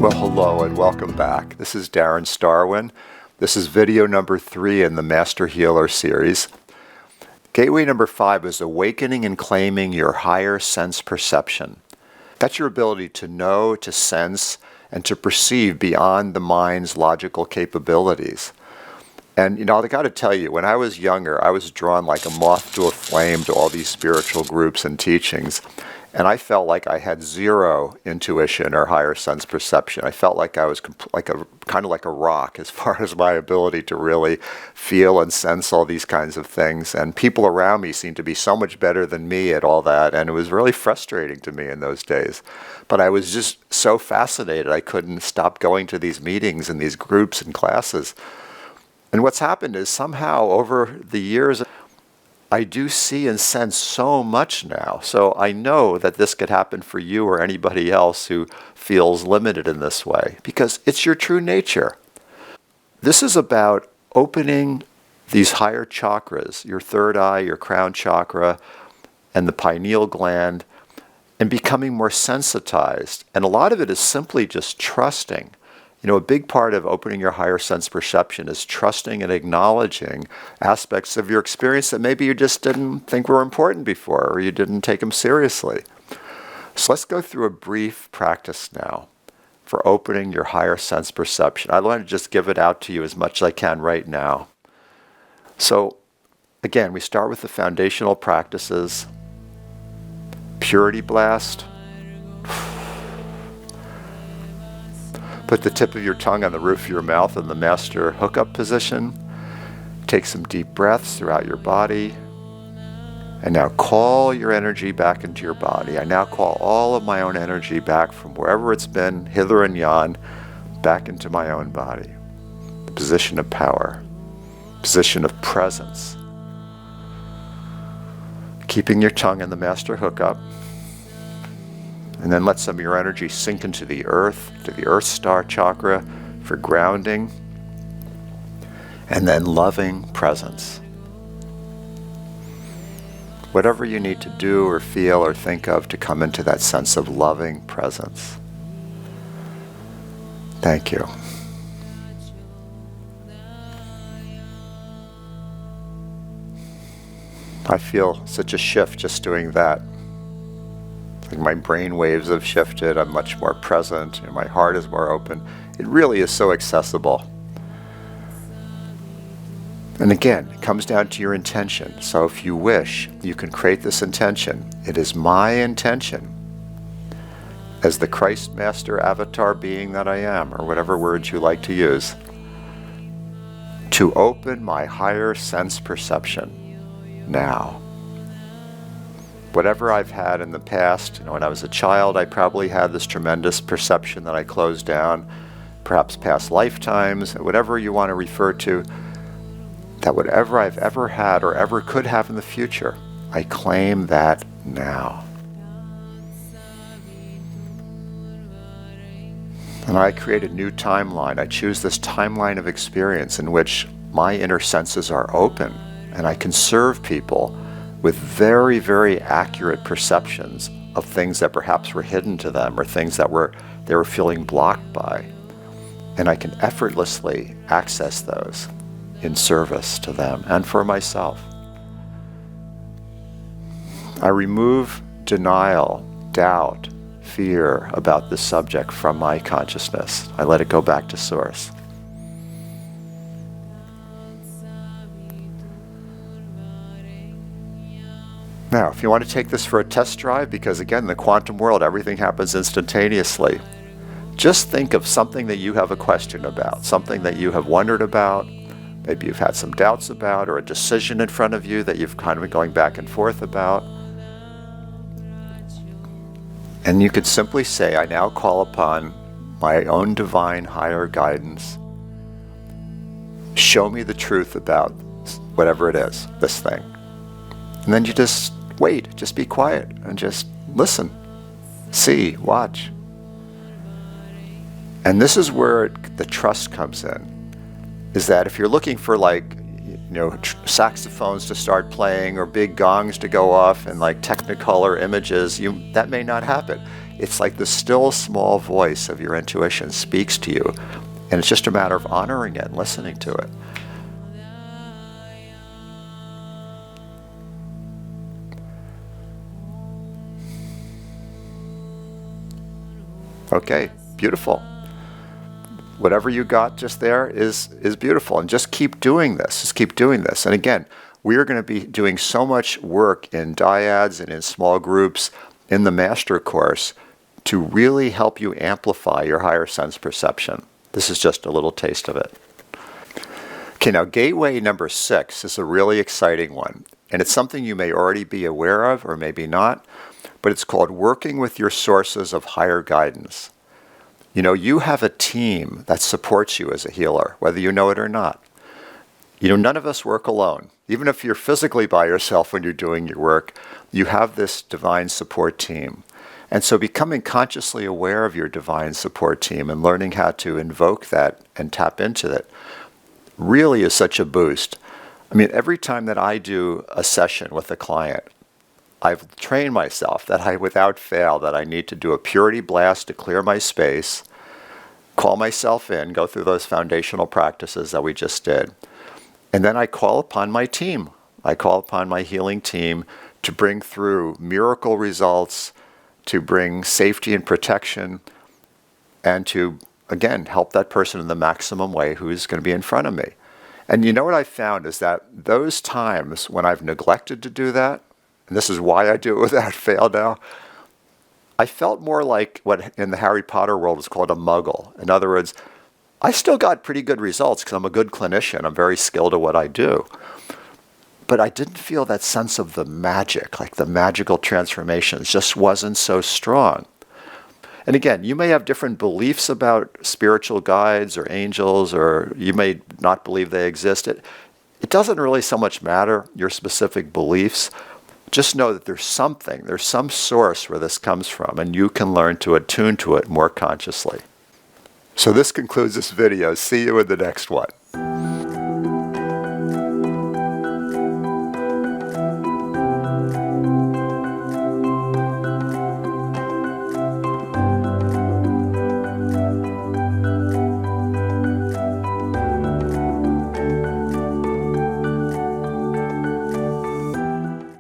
Well, hello and welcome back. This is Darren Starwin. This is video number 3 in the Master Healer series. Gateway number 5 is awakening and claiming your higher sense perception. That's your ability to know, to sense, and to perceive beyond the mind's logical capabilities. And I got to tell you, when I was younger, I was drawn like a moth to a flame to all these spiritual groups and teachings. And I felt like I had zero intuition or higher sense perception. I felt like I was kind of like a rock as far as my ability to really feel and sense all these kinds of things. And people around me seemed to be so much better than me at all that. And it was really frustrating to me in those days. But I was just so fascinated. I couldn't stop going to these meetings and these groups and classes. And what's happened is somehow over the years, I do see and sense so much now. So I know that this could happen for you or anybody else who feels limited in this way, because it's your true nature. This is about opening these higher chakras, your third eye, your crown chakra, and the pineal gland, and becoming more sensitized. And a lot of it is simply just trusting. A big part of opening your higher sense perception is trusting and acknowledging aspects of your experience that maybe you just didn't think were important before, or you didn't take them seriously. So let's go through a brief practice now for opening your higher sense perception. I want to just give it out to you as much as I can right now. So again, we start with the foundational practices. Purity blast. Put the tip of your tongue on the roof of your mouth in the master hookup position. Take some deep breaths throughout your body. And now call your energy back into your body. I now call all of my own energy back from wherever it's been, hither and yon, back into my own body. The position of power, position of presence. Keeping your tongue in the master hookup. And then let some of your energy sink into the earth, to the earth star chakra for grounding. And then loving presence. Whatever you need to do or feel or think of to come into that sense of loving presence. Thank you. I feel such a shift just doing that. My brain waves have shifted. I'm much more present. My heart is more open. It really is so accessible. And again, it comes down to your intention. So if you wish, you can create this intention. It is my intention, as the Christ Master Avatar being that I am, or whatever words you like to use, to open my higher sense perception now. Whatever I've had in the past, when I was a child, I probably had this tremendous perception that I closed down, perhaps past lifetimes, whatever you want to refer to, that whatever I've ever had or ever could have in the future, I claim that now. And I create a new timeline. I choose this timeline of experience in which my inner senses are open, and I can serve people with very, very accurate perceptions of things that perhaps were hidden to them or things that they were feeling blocked by. And I can effortlessly access those in service to them and for myself. I remove denial, doubt, fear about this subject from my consciousness. I let it go back to source. Now, if you want to take this for a test drive, because again, in the quantum world, everything happens instantaneously, just think of something that you have a question about, something that you have wondered about, maybe you've had some doubts about, or a decision in front of you that you've kind of been going back and forth about. And you could simply say, I now call upon my own divine higher guidance. Show me the truth about whatever it is, this thing. And then you just wait, just be quiet and just listen, see, watch. And this is where the trust comes in, is that if you're looking for saxophones to start playing or big gongs to go off and like Technicolor images, that may not happen. It's like the still small voice of your intuition speaks to you, and it's just a matter of honoring it and listening to it. Okay, beautiful. Whatever you got just there is beautiful, and just keep doing this. Just keep doing this. And again, we are going to be doing so much work in dyads and in small groups in the master course to really help you amplify your higher sense perception. This is just a little taste of it. Okay, now gateway number 6 is a really exciting one, and it's something you may already be aware of or maybe not, but it's called working with your sources of higher guidance. You know, you have a team that supports you as a healer, whether you know it or not. You know, none of us work alone. Even if you're physically by yourself when you're doing your work, you have this divine support team. And so becoming consciously aware of your divine support team and learning how to invoke that and tap into it really is such a boost. I mean, every time that I do a session with a client, I've trained myself that without fail, that I need to do a purity blast to clear my space, call myself in, go through those foundational practices that we just did. And then I call upon my team. I call upon my healing team to bring through miracle results, to bring safety and protection, and to, again, help that person in the maximum way who's going to be in front of me. And you know what I found is that those times when I've neglected to do that, and this is why I do it without fail now, I felt more like what in the Harry Potter world is called a muggle. In other words, I still got pretty good results because I'm a good clinician. I'm very skilled at what I do. But I didn't feel that sense of the magic, like the magical transformations just wasn't so strong. And again, you may have different beliefs about spiritual guides or angels, or you may not believe they exist. It doesn't really so much matter, your specific beliefs. Just know that there's some source where this comes from, and you can learn to attune to it more consciously. So this concludes this video. See you in the next one.